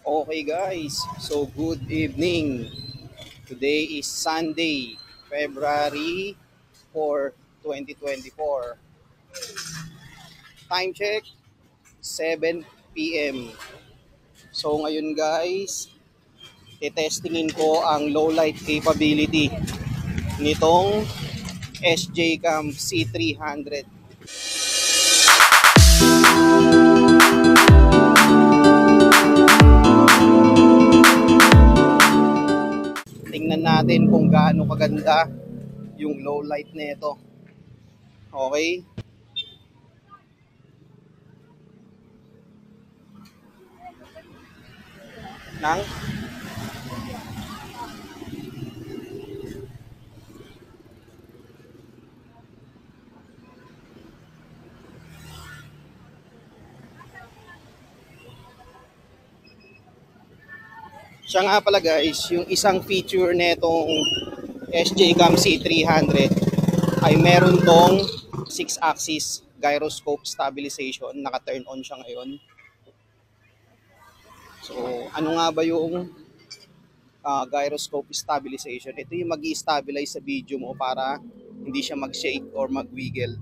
Okay guys, so good evening. Today is Sunday, February 4, 2024. Time check, 7 p.m. So ngayon guys, tetestingin ko ang low light capability nitong SJCam C300. Tingnan natin kung gaano kaganda yung low light nito. Okay? Nang siya nga pala guys, yung isang feature netong SJCam C300 ay meron tong 6-axis gyroscope stabilization. Naka-turn on siya ngayon. So, ano nga ba yung gyroscope stabilization? Ito yung mag-i-stabilize sa video mo para hindi siya mag-shake or mag-wiggle.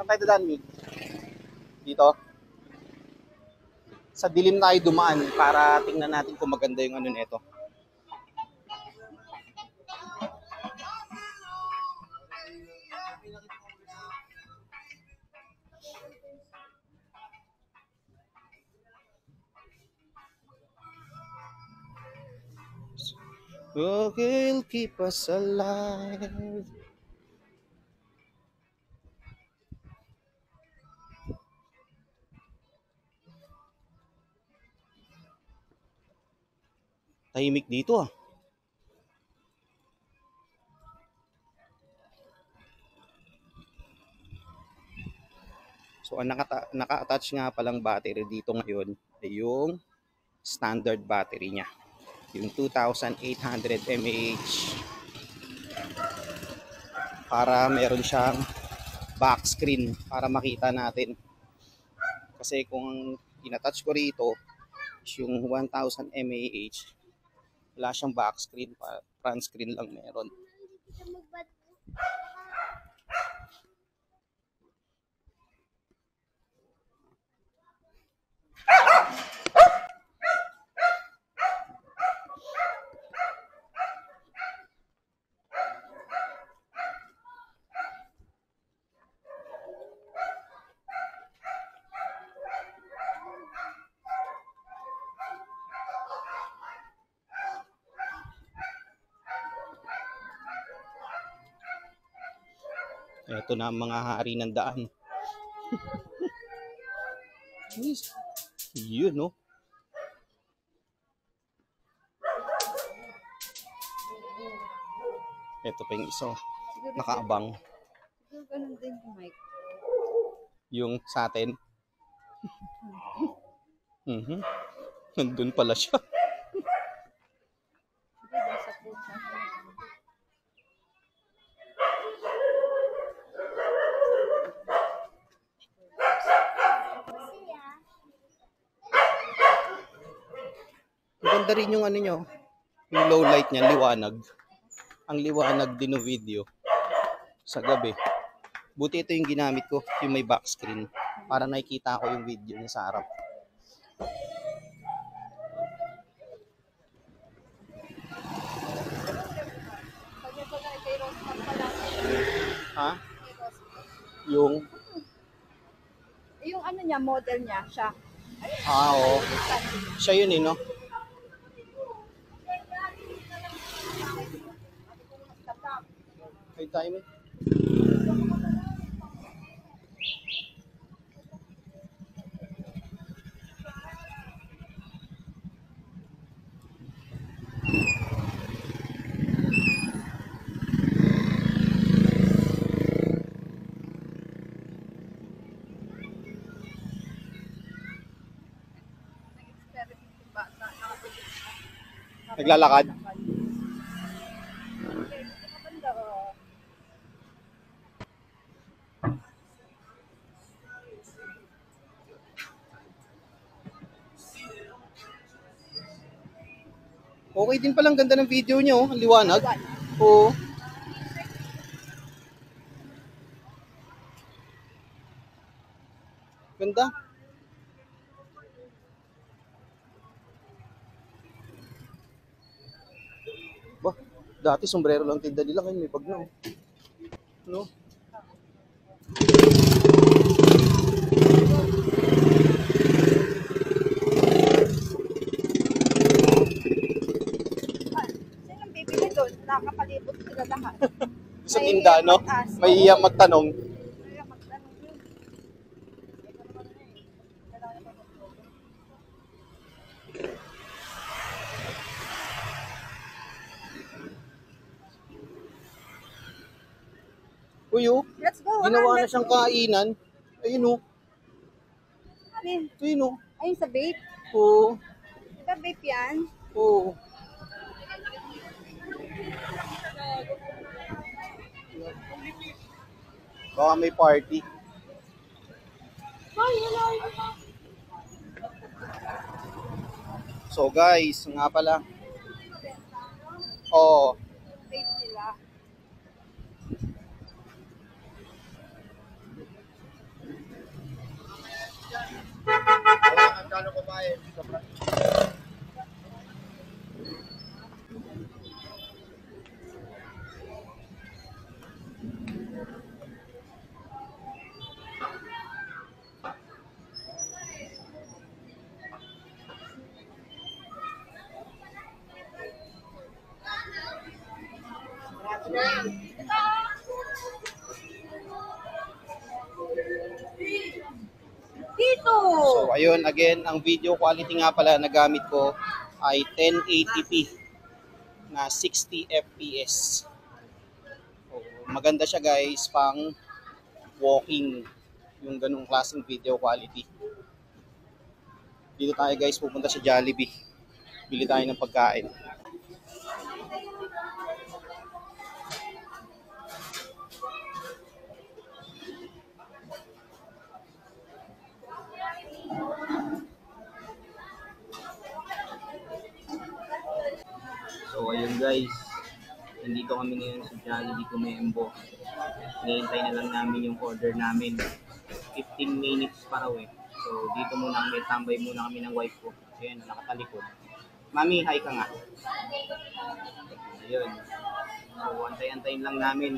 Saan tayo dadaan, Mi? Dito? Sa dilim tayo dumaan para tingnan natin kung maganda yung ano nito. Okay, it'll keep us alive. Tahimik dito ah. So ang naka-attach nga palang battery dito ngayon ay yung standard battery niya. Yung 2,800 mAh. Para meron siyang back screen para makita natin. Kasi kung in-attach ko rito is yung 1,000 mAh, wala siyang back screen, front screen lang meron. Ito na ang mga hari ng daan. Yun, no? Ito pa yung isa. Nakaabang. Ganun din yung mic. Yung sa atin. Nandun pala siya. Maganda rin yung ano nyo. Yung low light niya, liwanag. Ang liwanag din ng video sa gabi. Buti ito yung ginamit ko, yung may back screen. Para nakikita ko yung video niya sa harap. Ha? Yung ano niya, model niya, siya. oo. Siya yun no? Ay time eh. Naglalakad. Okay din palang ganda ng video nyo. Ang liwanag. Oo. Ganda. Bah, dati sombrero lang tinda nila. Ngayon may bag na. No? Sinong bibili doon? Nakapalibot sila lahat. Sa tinda, no? Mahihiya magtanong. Kaya magtanong yun. Uy, oh. Let's go. Ginawa na siyang kainan. Ayun, oh. Alin? Ayun, oh. Ayun sa vape. Oo. Diba vape yan? Oo. Baka may party. So guys, nga pala. Oh, Vape sila. Dito! so ayun again, ang video quality nga pala na gamit ko ay 1080p na 60 fps. So, maganda siya guys pang walking, yung ganung klaseng video quality. Dito tayo guys pupunta sa Jollibee. Bili tayo ng pagkain. So ayun guys, nandito kami ngayon sa Jollibee Kumembo. Hinihintay na lang namin yung order namin. 15 minutes pa raw eh. So dito muna kami, tambay muna kami ng wife ko. Ayan, nakatalikod. Mami, hi ka nga. Ayun. So antay-antayin lang namin.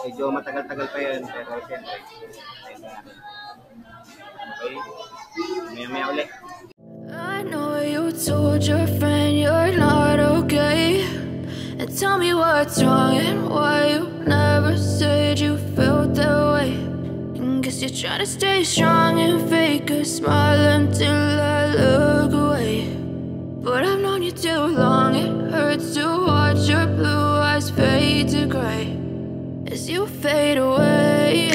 Medyo matagal-tagal pa yan, pero siyempre, ayun na natin. Okay? Maya-maya ulit. I know you told your friend you're not okay, and tell me what's wrong and why you never said you felt that way. And guess you're trying to stay strong and fake a smile until I look away. But I've known you too long, it hurts to watch your blue eyes fade to gray as you fade away.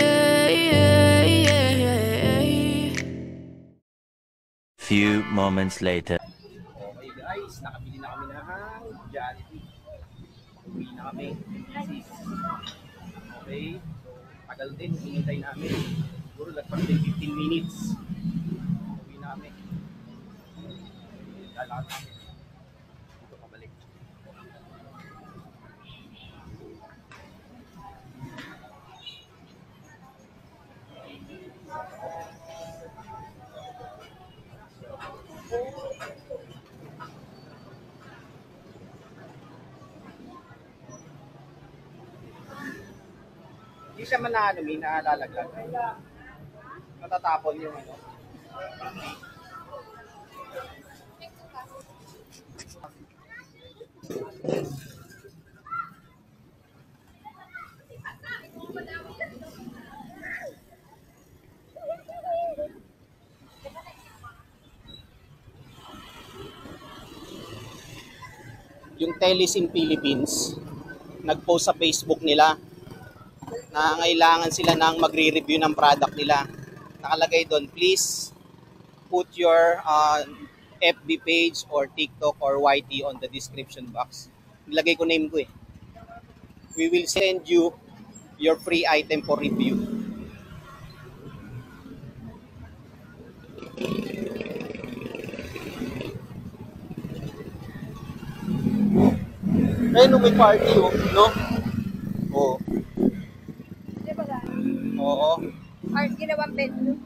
Few moments later. Okay guys, nakabili na kami ng Jollibee. Uwi na kami. Okay, so tagal din, hinintay namin. Siguro lagpas din 15 minutes. Uwi na kami. Lalakad namin. Dito pabalik. Hindi siya man na may naalalaglag. Matatapon yung ano. Yung Telesim Philippines, nag-post sa Facebook nila na kailangan sila nang magre-review ng product nila. Nakalagay doon, please put your FB page or TikTok or YT on the description box. Nilagay ko name ko eh. We will send you your free item for review. Ayun, may party oh, no? Oo. Di ba ba? Oo. Art ginawang bedroom.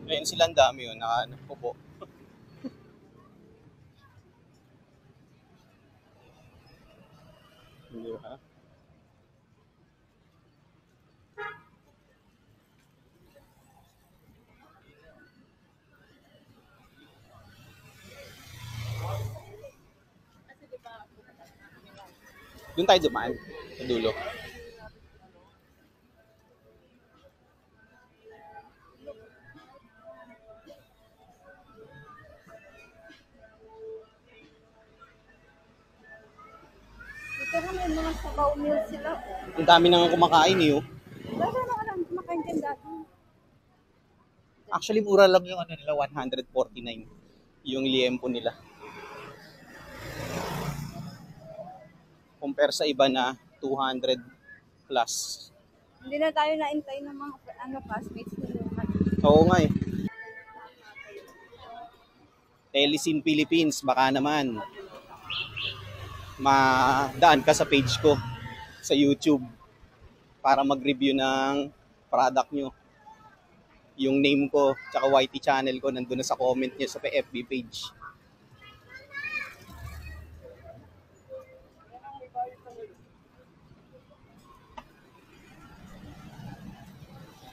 Ayun silang dami yun, nakapupo. Hindi ba? Doon tayo dumaan, sa dulo. Dito na may mga sabaw meal sila. Ang dami nang kumakain eh. Oh. Wala na alam, kumakain din dati. Actually, mura lang yung ano nila, 149. Yung liempo nila. Compare sa iba na 200 plus. Hindi na tayo naintay ng mga classmates nila. Oo nga eh. Telesin Philippines, baka naman madaan ka sa page ko sa YouTube para mag-review ng product nyo. Yung name ko, tsaka YT channel ko, nandun na sa comment nyo sa FB page.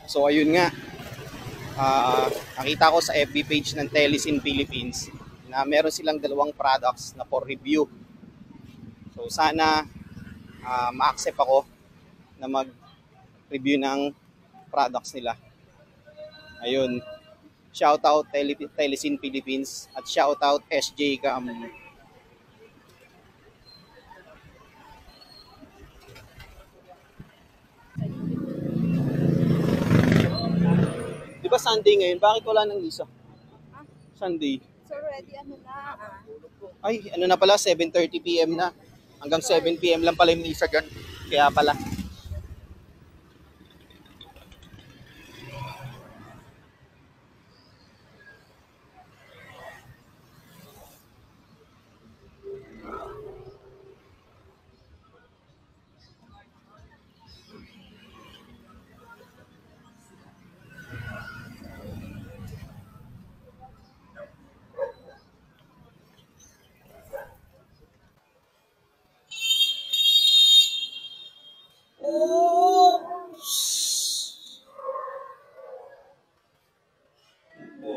So ayun nga, nakita ko sa FB page ng Telesin Philippines na meron silang dalawang products na for review. So sana ma-accept ako na mag-review ng products nila. Ayun, shoutout Telesin Philippines at shoutout SJ Cam. Di ba Sunday ngayon? Bakit wala nang isa? Sunday. So already ano na. Ay, ano na pala, 7:30 PM na. Hanggang 7 PM lang pala yung misa dyan. Kaya pala.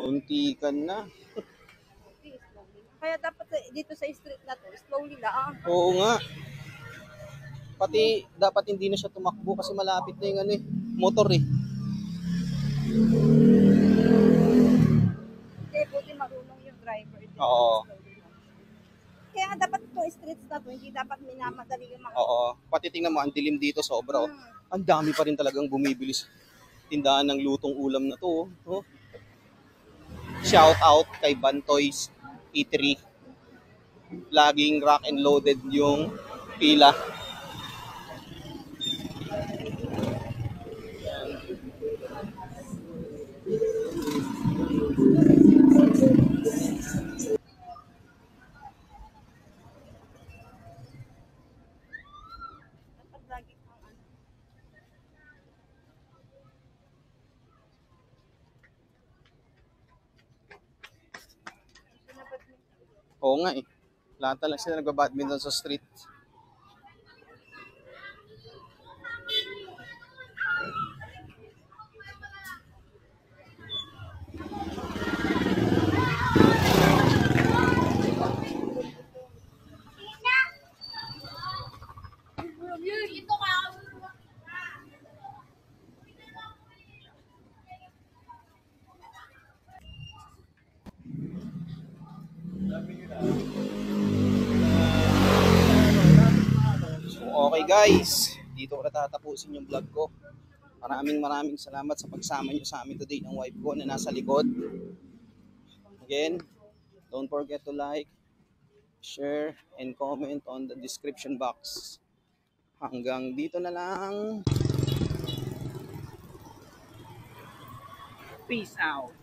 Muntikan na. Kaya dapat dito sa street na to, slowly lang. Oo nga. Pati dapat hindi na siya tumakbo kasi malapit na yung ano eh, motor eh. Hindi, buti marunong yung driver. Dito, Oo. slowly lang. Kaya nga dapat itong streets na to, hindi dapat minamadali yung mga... Oo. Pati tingnan mo, ang dilim dito sobra. Oh. Ang dami pa rin talagang bumibili sa tindahan ng lutong ulam na to. Oh. Shout out kay Bantoy's Eatery. Laging rock and loaded yung pila. Dapat lagi kang ano. Oo nga eh. Lahat lang sila nagbabadminton sa street. guys, dito ko natatapusin yung vlog ko. Maraming salamat sa pagsama nyo sa amin today ng wife ko na nasa likod. Again, don't forget to like, share, and comment on the description box. Hanggang dito na lang. Peace out.